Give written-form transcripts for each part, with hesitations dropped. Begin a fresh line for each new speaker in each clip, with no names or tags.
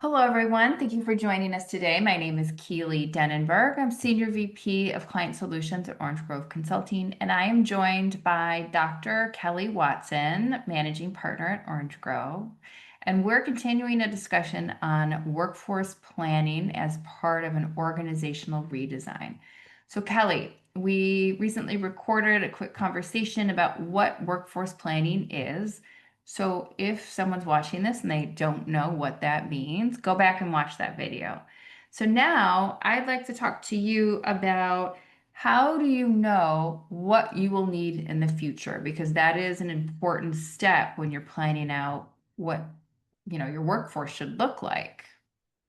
Hello, everyone. Thank you for joining us today. My name is Keely Denenberg. I'm Senior VP of Client Solutions at Orange Grove Consulting, and I am joined by Dr. Kelly Watson, Managing Partner at Orange Grove. And we're continuing a discussion on workforce planning as part of an organizational redesign. So, Kelly, we recently recorded a quick conversation about what workforce planning is. So if someone's watching this and they don't know what that means, go back and watch that video. So now I'd like to talk to you about how do you know what you will need in the future? Because that is an important step when you're planning out what, your workforce should look like.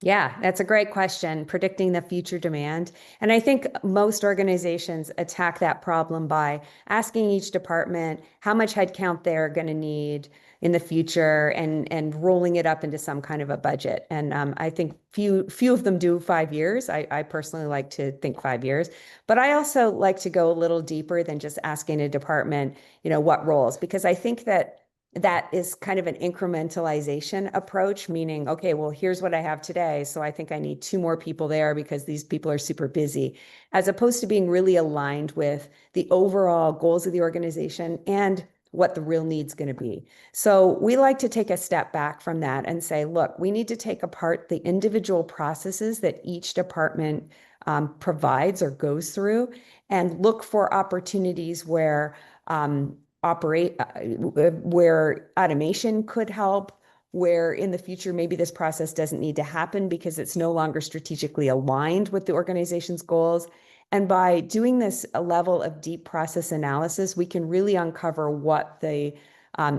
Yeah, that's a great question, predicting the future demand. And I think most organizations attack that problem by asking each department how much headcount they're going to need in the future and rolling it up into some kind of a budget. And I think few of them do 5 years. I personally like to think 5 years, but I also like to go a little deeper than just asking a department, what roles, because I think that is kind of an incrementalization approach, meaning, okay, well, here's what I have today. So I think I need two more people there because these people are super busy, as opposed to being really aligned with the overall goals of the organization and what the real need's going to be. So we like to take a step back from that and say, look, we need to take apart the individual processes that each department provides or goes through and look for opportunities where where automation could help, where in the future maybe this process doesn't need to happen because it's no longer strategically aligned with the organization's goals. And by doing this a level of deep process analysis, we can really uncover what the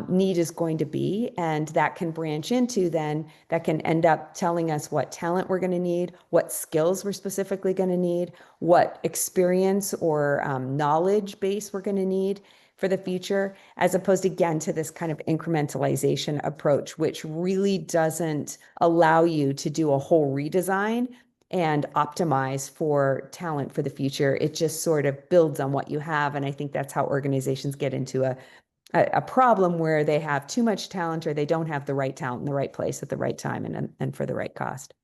need is going to be. And that can branch into that can end up telling us what talent we're going to need, what skills we're specifically going to need, what experience or knowledge base we're going to need for the future, as opposed again to this kind of incrementalization approach, which really doesn't allow you to do a whole redesign and optimize for talent for the future. It just sort of builds on what you have. And I think that's how organizations get into a problem where they have too much talent or they don't have the right talent in the right place at the right time and for the right cost.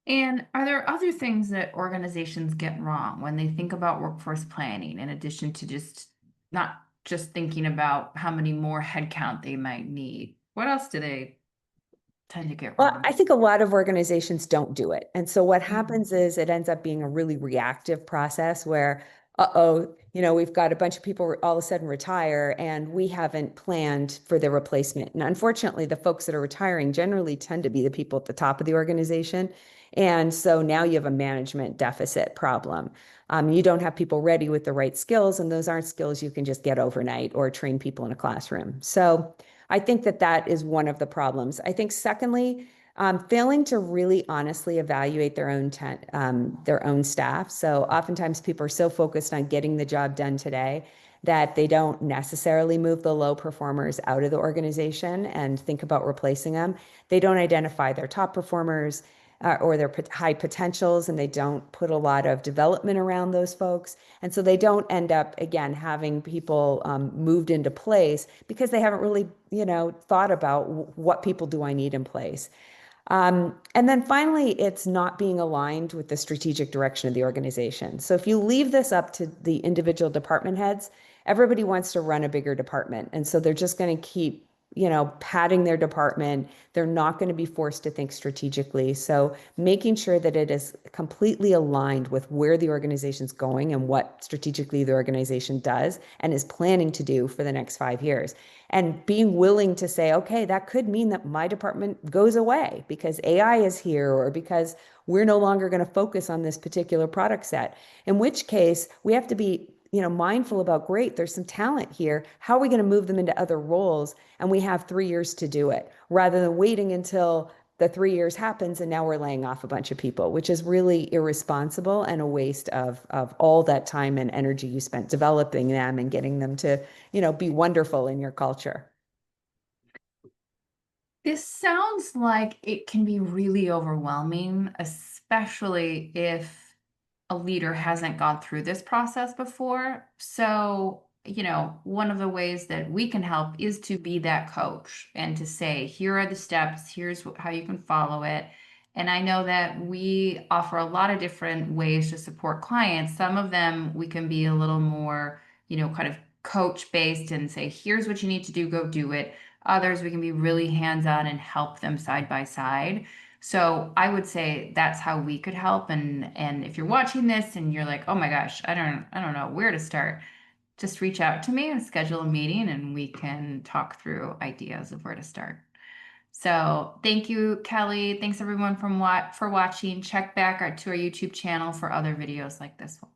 And are there other things that organizations get wrong when they think about workforce planning, in addition to just not just thinking about how many more headcount they might need? What else do they tend to get
Well,
wrong?
I think a lot of organizations don't do it. And so what
Mhm.
happens is it ends up being a really reactive process where, uh-oh, we've got a bunch of people all of a sudden retire and we haven't planned for their replacement. And unfortunately, the folks that are retiring generally tend to be the people at the top of the organization. And so now you have a management deficit problem. You don't have people ready with the right skills, and those aren't skills you can just get overnight or train people in a classroom. So I think that is one of the problems. I think secondly, failing to really honestly evaluate their own staff. So oftentimes people are so focused on getting the job done today that they don't necessarily move the low performers out of the organization and think about replacing them. They don't identify their top performers or their high potentials, and they don't put a lot of development around those folks. And so they don't end up, again, having people moved into place because they haven't really, thought about what people do I need in place. And then finally, it's not being aligned with the strategic direction of the organization. So if you leave this up to the individual department heads, everybody wants to run a bigger department. And so they're just going to keep, padding their department. They're not going to be forced to think strategically. So making sure that it is completely aligned with where the organization's going and what strategically the organization does and is planning to do for the next 5 years. And being willing to say, okay, that could mean that my department goes away because AI is here or because we're no longer going to focus on this particular product set. In which case, we have to be mindful about, great, there's some talent here. How are we going to move them into other roles? And we have 3 years to do it rather than waiting until the 3 years happens and now we're laying off a bunch of people, which is really irresponsible and a waste of all that time and energy you spent developing them and getting them to, be wonderful in your culture.
This sounds like it can be really overwhelming, especially if a leader hasn't gone through this process before. So one of the ways that we can help is to be that coach and to say, here are the steps, here's how you can follow it. And I know that we offer a lot of different ways to support clients. Some of them we can be a little more, kind of coach based and say, here's what you need to do, go do it. Others we can be really hands-on and help them side by side. So I would say that's how we could help. And if you're watching this and you're like, oh my gosh, I don't know where to start, just reach out to me and schedule a meeting and we can talk through ideas of where to start. So thank you, Kelly. Thanks everyone for watching. Check back to our YouTube channel for other videos like this one.